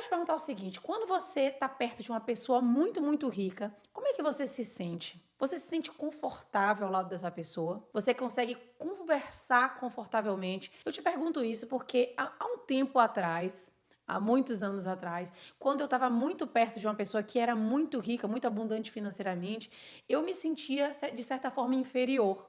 quero te perguntar o seguinte: quando você está perto de uma pessoa muito, muito rica, como é que você se sente? Você se sente confortável ao lado dessa pessoa? Você consegue conversar confortavelmente? Eu te pergunto isso porque há um tempo atrás, há muitos anos atrás, quando eu estava muito perto de uma pessoa que era muito rica, muito abundante financeiramente, eu me sentia, de certa forma, inferior.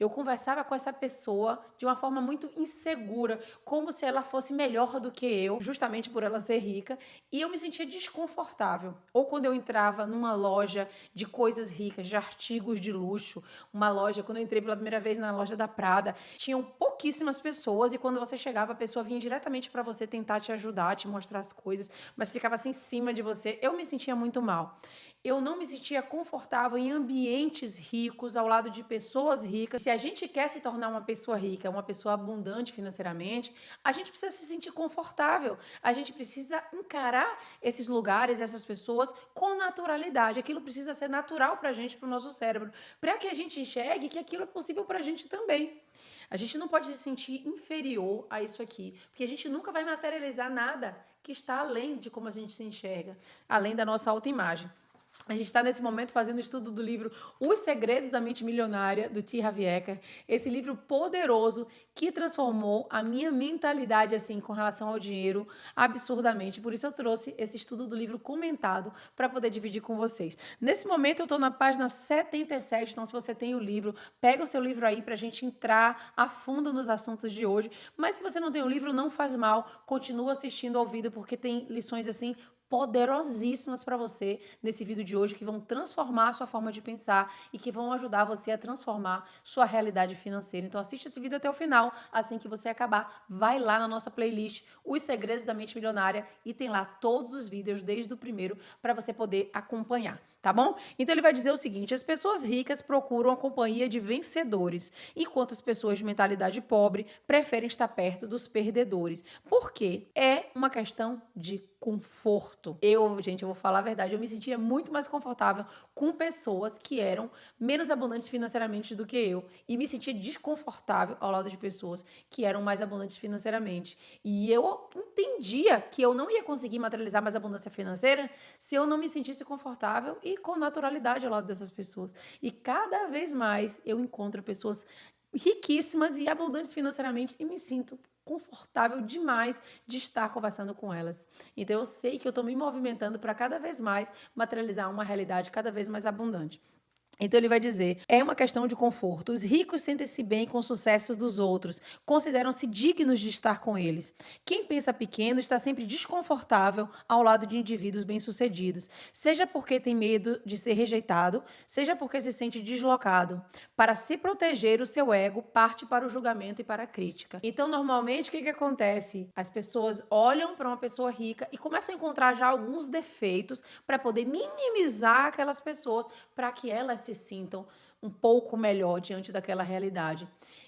Eu conversava com essa pessoa de uma forma muito insegura, como se ela fosse melhor do que eu, justamente por ela ser rica, e eu me sentia desconfortável. Ou quando eu entrava numa loja de coisas ricas, de artigos de luxo, uma loja, quando eu entrei pela primeira vez na loja da Prada, tinham pouquíssimas pessoas e quando você chegava, a pessoa vinha diretamente para você tentar te ajudar, te mostrar as coisas, mas ficava assim em cima de você. Eu me sentia muito mal. Eu não me sentia confortável em ambientes ricos, ao lado de pessoas ricas. Se a gente quer se tornar uma pessoa rica, uma pessoa abundante financeiramente, a gente precisa se sentir confortável. A gente precisa encarar esses lugares, essas pessoas com naturalidade. Aquilo precisa ser natural para a gente, para o nosso cérebro, para que a gente enxergue que aquilo é possível para a gente também. A gente não pode se sentir inferior a isso aqui, porque a gente nunca vai materializar nada que está além de como a gente se enxerga, além da nossa autoimagem. A gente está nesse momento fazendo o estudo do livro Os Segredos da Mente Milionária, do T. Harv Eker. Esse livro poderoso que transformou a minha mentalidade assim com relação ao dinheiro absurdamente. Por isso eu trouxe esse estudo do livro comentado para poder dividir com vocês. Nesse momento eu estou na página 77, então se você tem o livro, pega o seu livro aí para a gente entrar a fundo nos assuntos de hoje. Mas se você não tem o livro, não faz mal, continua assistindo ao vídeo porque tem lições assim poderosíssimas para você nesse vídeo de hoje que vão transformar a sua forma de pensar e que vão ajudar você a transformar sua realidade financeira. Então assiste esse vídeo até o final, assim que você acabar, vai lá na nossa playlist Os Segredos da Mente Milionária e tem lá todos os vídeos desde o primeiro para você poder acompanhar, tá bom? Então ele vai dizer o seguinte: as pessoas ricas procuram a companhia de vencedores, enquanto as pessoas de mentalidade pobre preferem estar perto dos perdedores. Por quê? É uma questão de conforto. Gente, eu vou falar a verdade, eu me sentia muito mais confortável com pessoas que eram menos abundantes financeiramente do que eu e me sentia desconfortável ao lado de pessoas que eram mais abundantes financeiramente. E eu entendia que eu não ia conseguir materializar mais abundância financeira se eu não me sentisse confortável e com naturalidade ao lado dessas pessoas. E cada vez mais eu encontro pessoas riquíssimas e abundantes financeiramente e me sinto confortável demais de estar conversando com elas. Então eu sei que eu estou me movimentando para cada vez mais materializar uma realidade cada vez mais abundante. Então ele vai dizer, é uma questão de conforto. Os ricos sentem-se bem com os sucessos dos outros, consideram-se dignos de estar com eles. Quem pensa pequeno está sempre desconfortável ao lado de indivíduos bem-sucedidos, seja porque tem medo de ser rejeitado, seja porque se sente deslocado. Para se proteger, o seu ego parte para o julgamento e para a crítica. Então, normalmente, o que acontece? As pessoas olham para uma pessoa rica e começam a encontrar já alguns defeitos para poder minimizar aquelas pessoas, para que elas se sintam um pouco melhor diante daquela realidade.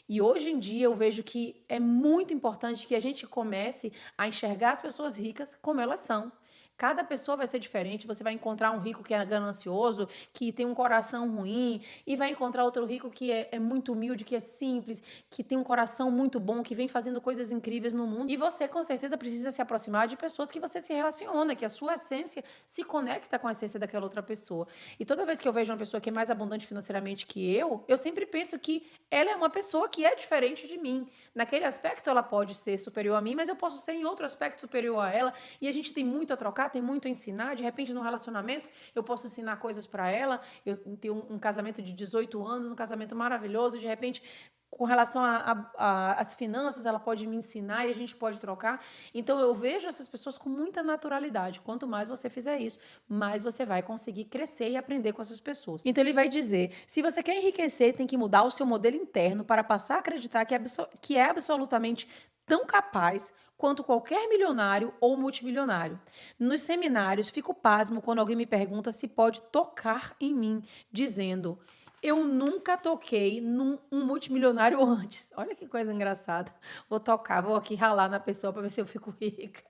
E hoje em dia eu vejo que é muito importante que a gente comece a enxergar as pessoas ricas como elas são. Cada pessoa vai ser diferente, você vai encontrar um rico que é ganancioso, que tem um coração ruim, e vai encontrar outro rico que é muito humilde, que é simples, que tem um coração muito bom, que vem fazendo coisas incríveis no mundo. E você, com certeza, precisa se aproximar de pessoas que você se relaciona, que a sua essência se conecta com a essência daquela outra pessoa. E toda vez que eu vejo uma pessoa que é mais abundante financeiramente que eu sempre penso que ela é uma pessoa que é diferente de mim. Naquele aspecto, ela pode ser superior a mim, mas eu posso ser em outro aspecto superior a ela, e a gente tem muito a trocar, tem muito a ensinar. De repente, no relacionamento, eu posso ensinar coisas para ela. Eu tenho um casamento de 18 anos, um casamento maravilhoso. De repente, com relação às finanças, ela pode me ensinar e a gente pode trocar. Então, eu vejo essas pessoas com muita naturalidade. Quanto mais você fizer isso, mais você vai conseguir crescer e aprender com essas pessoas. Então, ele vai dizer, se você quer enriquecer, tem que mudar o seu modelo interno para passar a acreditar que é absolutamente tão capaz quanto qualquer milionário ou multimilionário. Nos seminários, fico pasmo quando alguém me pergunta se pode tocar em mim, dizendo: eu nunca toquei num multimilionário antes. Olha que coisa engraçada. Vou aqui ralar na pessoa para ver se eu fico rica.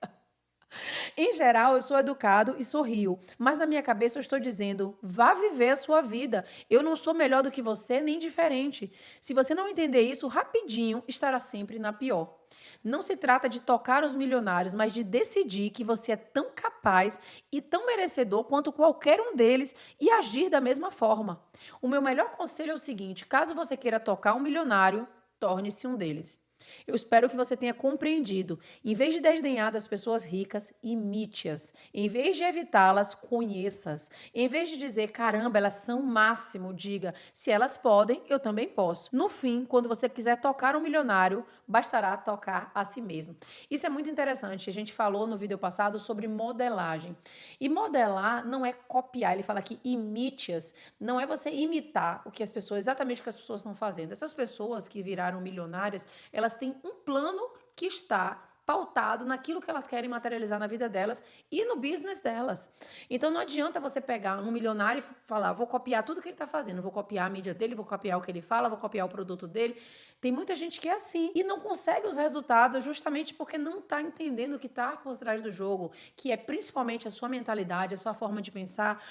Em geral, eu sou educado e sorrio, mas na minha cabeça eu estou dizendo: vá viver a sua vida. Eu não sou melhor do que você, nem diferente. Se você não entender isso, rapidinho estará sempre na pior. Não se trata de tocar os milionários, mas de decidir que você é tão capaz e tão merecedor quanto qualquer um deles e agir da mesma forma. O meu melhor conselho é o seguinte: caso você queira tocar um milionário, torne-se um deles. Eu espero que você tenha compreendido. Em vez de desdenhar das pessoas ricas, imite-as. Em vez de evitá-las, conheça-as. Em vez de dizer, caramba, elas são o máximo, diga, se elas podem, eu também posso. No fim, quando você quiser tocar um milionário, bastará tocar a si mesmo. Isso é muito interessante. A gente falou no vídeo passado sobre modelagem. E modelar não é copiar. Ele fala que imite-as. Não é você imitar o que as pessoas, exatamente o que as pessoas estão fazendo. Essas pessoas que viraram milionárias, elas têm um plano que está pautado naquilo que elas querem materializar na vida delas e no business delas. Então não adianta você pegar um milionário e falar, vou copiar tudo que ele está fazendo, vou copiar a mídia dele, vou copiar o que ele fala, vou copiar o produto dele. Tem muita gente que é assim e não consegue os resultados justamente porque não está entendendo o que está por trás do jogo, que é principalmente a sua mentalidade, a sua forma de pensar,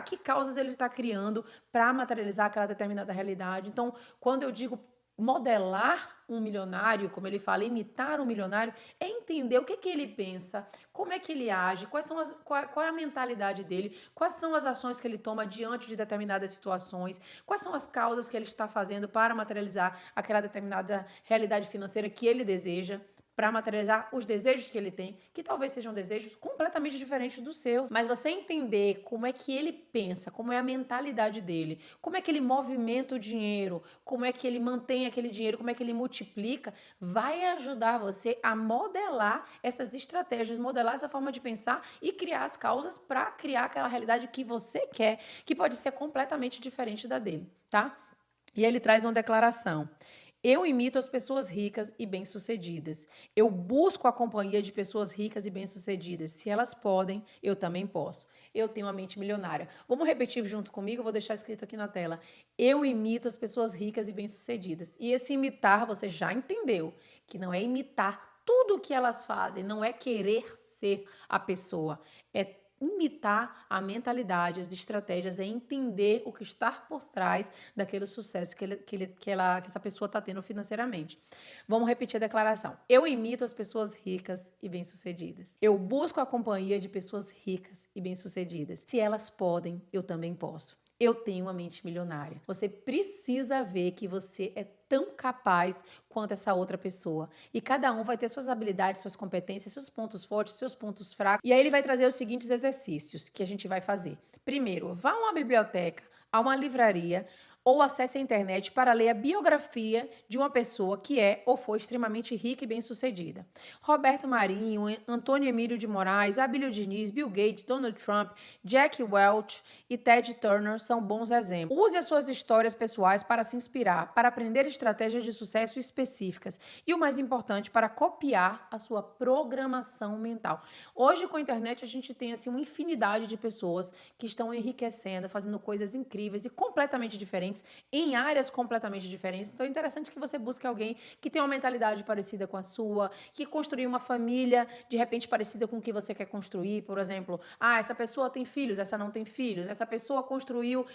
que causas ele está criando para materializar aquela determinada realidade. Então, quando eu digo modelar um milionário, como ele fala, imitar um milionário, é entender o que ele pensa, como é que ele age, qual é a mentalidade dele, quais são as ações que ele toma diante de determinadas situações, quais são as causas que ele está fazendo para materializar aquela determinada realidade financeira que ele deseja, para materializar os desejos que ele tem, que talvez sejam desejos completamente diferentes do seu. Mas você entender como é que ele pensa, como é a mentalidade dele, como é que ele movimenta o dinheiro, como é que ele mantém aquele dinheiro, como é que ele multiplica, vai ajudar você a modelar essas estratégias, modelar essa forma de pensar e criar as causas para criar aquela realidade que você quer, que pode ser completamente diferente da dele, tá? E ele traz uma declaração. Eu imito as pessoas ricas e bem-sucedidas. Eu busco a companhia de pessoas ricas e bem-sucedidas. Se elas podem, eu também posso. Eu tenho uma mente milionária. Vamos repetir junto comigo? Vou deixar escrito aqui na tela. Eu imito as pessoas ricas e bem-sucedidas. E esse imitar, você já entendeu, que não é imitar tudo o que elas fazem, não é querer ser a pessoa, é imitar a mentalidade, as estratégias, é entender o que está por trás daquele sucesso que essa pessoa está tendo financeiramente. Vamos repetir a declaração. Eu imito as pessoas ricas e bem-sucedidas. Eu busco a companhia de pessoas ricas e bem-sucedidas. Se elas podem, eu também posso. Eu tenho uma mente milionária. Você precisa ver que você é tão capaz quanto essa outra pessoa. E cada um vai ter suas habilidades, suas competências, seus pontos fortes, seus pontos fracos. E aí ele vai trazer os seguintes exercícios que a gente vai fazer. Primeiro, vá a uma biblioteca, a uma livraria, ou acesse a internet para ler a biografia de uma pessoa que é ou foi extremamente rica e bem-sucedida. Roberto Marinho, Antônio Emílio de Moraes, Abílio Diniz, Bill Gates, Donald Trump, Jack Welch e Ted Turner são bons exemplos. Use as suas histórias pessoais para se inspirar, para aprender estratégias de sucesso específicas e, o mais importante, para copiar a sua programação mental. Hoje, com a internet, a gente tem assim, uma infinidade de pessoas que estão enriquecendo, fazendo coisas incríveis e completamente diferentes em áreas completamente diferentes. Então é interessante que você busque alguém que tenha uma mentalidade parecida com a sua, que construiu uma família de repente parecida com o que você quer construir. Por exemplo, essa pessoa tem filhos, essa não tem filhos, essa pessoa construiu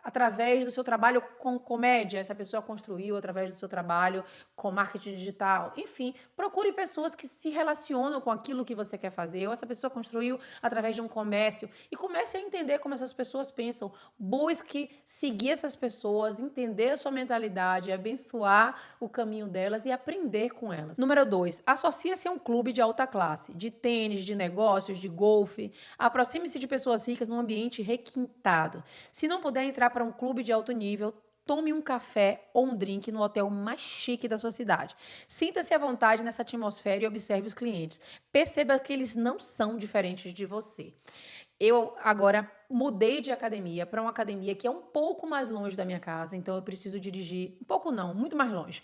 através do seu trabalho com comédia, essa pessoa construiu através do seu trabalho com marketing digital. Enfim, procure pessoas que se relacionam com aquilo que você quer fazer, ou essa pessoa construiu através de um comércio, e comece a entender como essas pessoas pensam. Busque seguir essas pessoas, entender a sua mentalidade, abençoar o caminho delas e aprender com elas. Número 2, associe-se a um clube de alta classe, de tênis, de negócios, de golfe. Aproxime-se de pessoas ricas num ambiente requintado. Se não puder entrar para um clube de alto nível, tome um café ou um drink no hotel mais chique da sua cidade. Sinta-se à vontade nessa atmosfera e observe os clientes. Perceba que eles não são diferentes de você. Eu agora mudei de academia para uma academia que é um pouco mais longe da minha casa, então eu preciso dirigir, um pouco não, muito mais longe.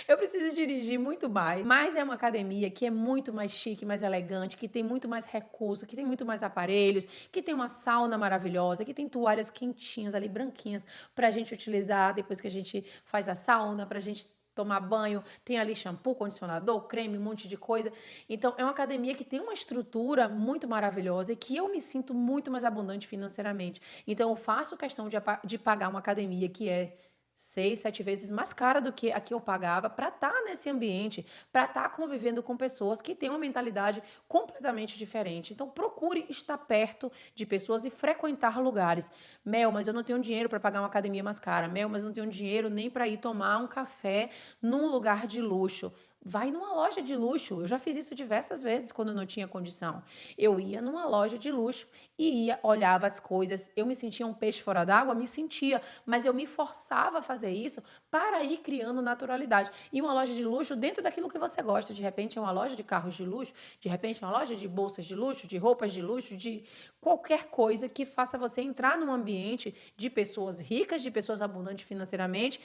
Eu preciso dirigir muito mais, mas é uma academia que é muito mais chique, mais elegante, que tem muito mais recurso, que tem muito mais aparelhos, que tem uma sauna maravilhosa, que tem toalhas quentinhas ali, branquinhas, para a gente utilizar depois que a gente faz a sauna, para a gente tomar banho, tem ali shampoo, condicionador, creme, um monte de coisa. Então, é uma academia que tem uma estrutura muito maravilhosa e que eu me sinto muito mais abundante financeiramente. Então, eu faço questão de pagar uma academia que é 6, 7 vezes mais cara do que a que eu pagava para estar nesse ambiente, para estar convivendo com pessoas que têm uma mentalidade completamente diferente. Então, procure estar perto de pessoas e frequentar lugares. Mel, mas eu não tenho dinheiro para pagar uma academia mais cara. Mel, mas eu não tenho dinheiro nem para ir tomar um café num lugar de luxo. Vai numa loja de luxo. Eu já fiz isso diversas vezes quando não tinha condição. Eu ia numa loja de luxo e olhava as coisas. Eu me sentia um peixe fora d'água? Me sentia, mas eu me forçava a fazer isso para ir criando naturalidade. E uma loja de luxo dentro daquilo que você gosta. De repente é uma loja de carros de luxo, de repente é uma loja de bolsas de luxo, de roupas de luxo, de qualquer coisa que faça você entrar num ambiente de pessoas ricas, de pessoas abundantes financeiramente,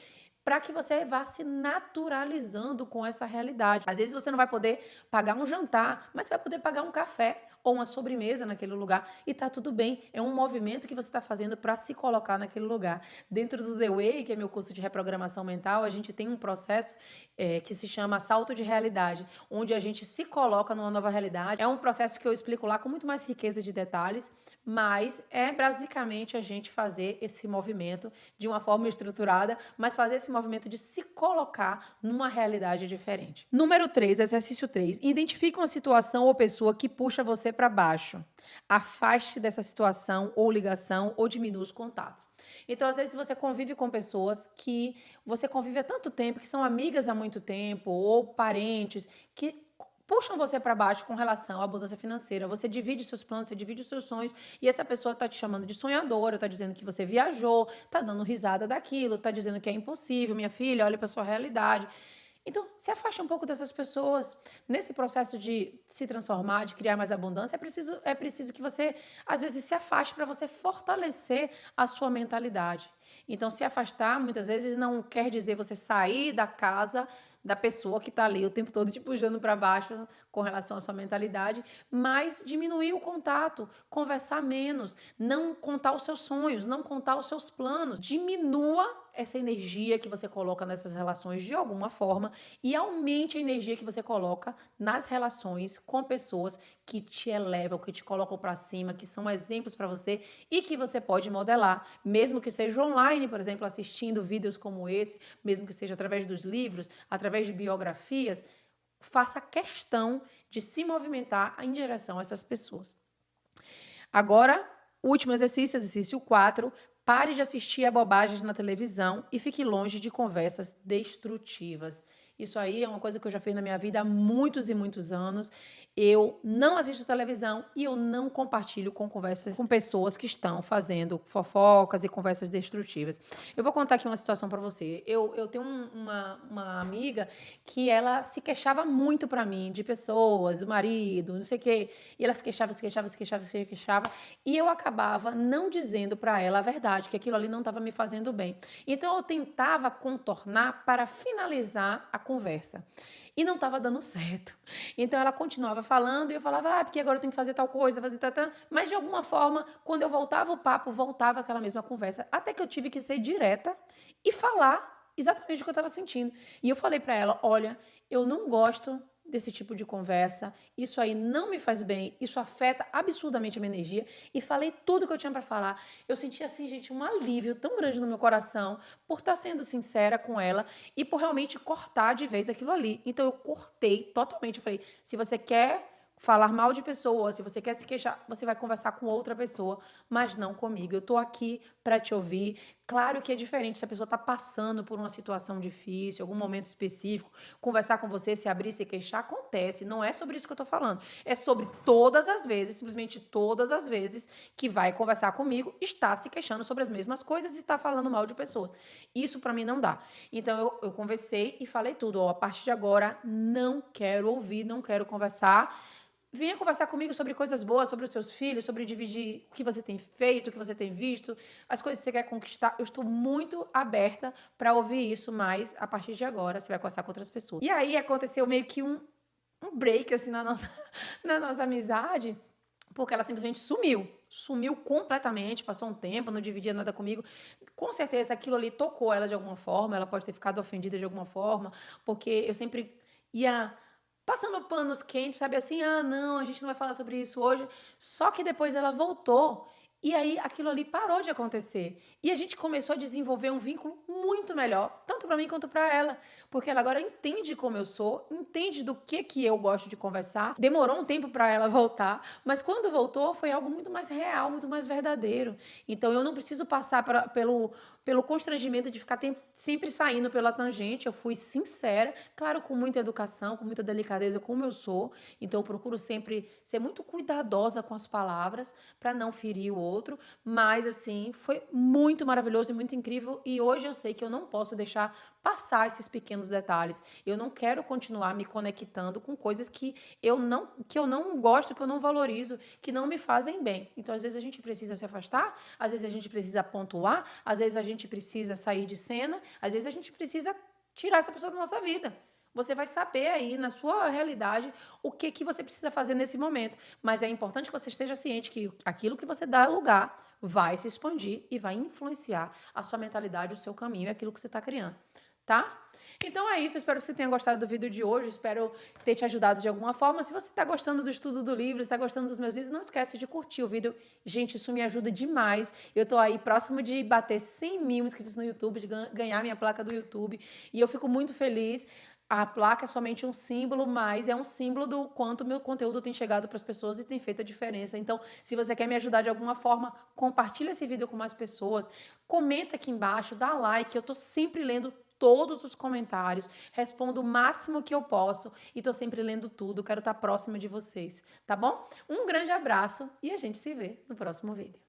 para que você vá se naturalizando com essa realidade. Às vezes você não vai poder pagar um jantar, mas você vai poder pagar um café ou uma sobremesa naquele lugar e tá tudo bem. É um movimento que você está fazendo para se colocar naquele lugar. Dentro do The Way, que é meu curso de reprogramação mental, a gente tem um processo que se chama salto de realidade, onde a gente se coloca numa nova realidade. É um processo que eu explico lá com muito mais riqueza de detalhes, mas é basicamente a gente fazer esse movimento de uma forma estruturada, mas fazer esse movimento de se colocar numa realidade diferente. Número 3, exercício 3. Identifique uma situação ou pessoa que puxa você para baixo. Afaste dessa situação ou ligação ou diminua os contatos. Então, às vezes, você convive com pessoas que você convive há tanto tempo, que são amigas há muito tempo, ou parentes, que puxam você para baixo com relação à abundância financeira. Você divide seus planos, você divide os seus sonhos, e essa pessoa está te chamando de sonhadora, está dizendo que você viajou, está dando risada daquilo, está dizendo que é impossível, minha filha, olha para sua realidade. Então, se afaste um pouco dessas pessoas. Nesse processo de se transformar, de criar mais abundância, é preciso que você, às vezes, se afaste para você fortalecer a sua mentalidade. Então, se afastar, muitas vezes, não quer dizer você sair da casa da pessoa que está ali o tempo todo te puxando para baixo com relação à sua mentalidade, mas diminuir o contato, conversar menos, não contar os seus sonhos, não contar os seus planos. Diminua essa energia que você coloca nessas relações de alguma forma e aumente a energia que você coloca nas relações com pessoas que te elevam, que te colocam para cima, que são exemplos para você e que você pode modelar, mesmo que seja online, por exemplo, assistindo vídeos como esse, mesmo que seja através dos livros, através de biografias, faça questão de se movimentar em direção a essas pessoas. Agora, último exercício, exercício 4, pare de assistir a bobagens na televisão e fique longe de conversas destrutivas. Isso aí é uma coisa que eu já fiz na minha vida há muitos e muitos anos. Eu não assisto televisão e eu não compartilho com conversas com pessoas que estão fazendo fofocas e conversas destrutivas. Eu vou contar aqui uma situação para você. Eu tenho uma amiga que ela se queixava muito para mim de pessoas, do marido, não sei o quê. E ela se queixava. E eu acabava não dizendo para ela a verdade, que aquilo ali não estava me fazendo bem. Então eu tentava contornar para finalizar a conversa. E não estava dando certo. Então ela continuava falando e eu falava, porque agora eu tenho que fazer tal coisa, fazer tal. Mas de alguma forma, quando eu voltava o papo, voltava aquela mesma conversa. Até que eu tive que ser direta e falar exatamente o que eu estava sentindo. E eu falei para ela, olha, eu não gosto desse tipo de conversa, isso aí não me faz bem, isso afeta absurdamente a minha energia, e falei tudo que eu tinha para falar. Eu senti assim, gente, um alívio tão grande no meu coração por estar sendo sincera com ela e por realmente cortar de vez aquilo ali. Então eu cortei totalmente, eu falei, se você quer falar mal de pessoa, se você quer se queixar, você vai conversar com outra pessoa, mas não comigo. Eu estou aqui para te ouvir. Claro que é diferente se a pessoa está passando por uma situação difícil, algum momento específico, conversar com você, se abrir, se queixar, acontece. Não é sobre isso que eu estou falando. É sobre todas as vezes, simplesmente todas as vezes que vai conversar comigo, está se queixando sobre as mesmas coisas e está falando mal de pessoas. Isso para mim não dá. Então eu conversei e falei tudo. Ó, a partir de agora, não quero ouvir, não quero conversar. Venha conversar comigo sobre coisas boas, sobre os seus filhos, sobre dividir o que você tem feito, o que você tem visto, as coisas que você quer conquistar. Eu estou muito aberta para ouvir isso, mas a partir de agora você vai conversar com outras pessoas. E aí aconteceu meio que um break assim na nossa amizade, porque ela simplesmente sumiu. Sumiu completamente, passou um tempo, não dividia nada comigo. Com certeza aquilo ali tocou ela de alguma forma, ela pode ter ficado ofendida de alguma forma, porque eu sempre ia passando panos quentes, sabe assim, ah, não, a gente não vai falar sobre isso hoje. Só que depois ela voltou e aí aquilo ali parou de acontecer. E a gente começou a desenvolver um vínculo muito melhor, tanto para mim quanto para ela, porque ela agora entende como eu sou, entende do que eu gosto de conversar. Demorou um tempo para ela voltar, mas quando voltou foi algo muito mais real, muito mais verdadeiro. Então eu não preciso passar pelo constrangimento de ficar sempre saindo pela tangente. Eu fui sincera, claro, com muita educação, com muita delicadeza, como eu sou. Então eu procuro sempre ser muito cuidadosa com as palavras para não ferir o outro. Mas assim, foi muito maravilhoso e muito incrível. E hoje eu sei que eu não posso deixar passar esses pequenos detalhes. Eu não quero continuar me conectando com coisas que eu não gosto, que eu não valorizo, que não me fazem bem. Então, às vezes a gente precisa se afastar, às vezes a gente precisa pontuar, às vezes a gente precisa sair de cena, às vezes a gente precisa tirar essa pessoa da nossa vida. Você vai saber aí, na sua realidade, o que você precisa fazer nesse momento. Mas é importante que você esteja ciente que aquilo que você dá lugar vai se expandir e vai influenciar a sua mentalidade, o seu caminho e aquilo que você está criando, tá? Então é isso, espero que você tenha gostado do vídeo de hoje, espero ter te ajudado de alguma forma. Se você está gostando do estudo do livro, está gostando dos meus vídeos, não esquece de curtir o vídeo. Gente, isso me ajuda demais. Eu tô aí próximo de bater 100 mil inscritos no YouTube, de ganhar minha placa do YouTube, e eu fico muito feliz. A placa é somente um símbolo, mas é um símbolo do quanto meu conteúdo tem chegado para as pessoas e tem feito a diferença. Então, se você quer me ajudar de alguma forma, compartilha esse vídeo com mais pessoas, comenta aqui embaixo, dá like, eu estou sempre lendo todos os comentários, respondo o máximo que eu posso e estou sempre lendo tudo, quero estar próxima de vocês, tá bom? Um grande abraço e a gente se vê no próximo vídeo.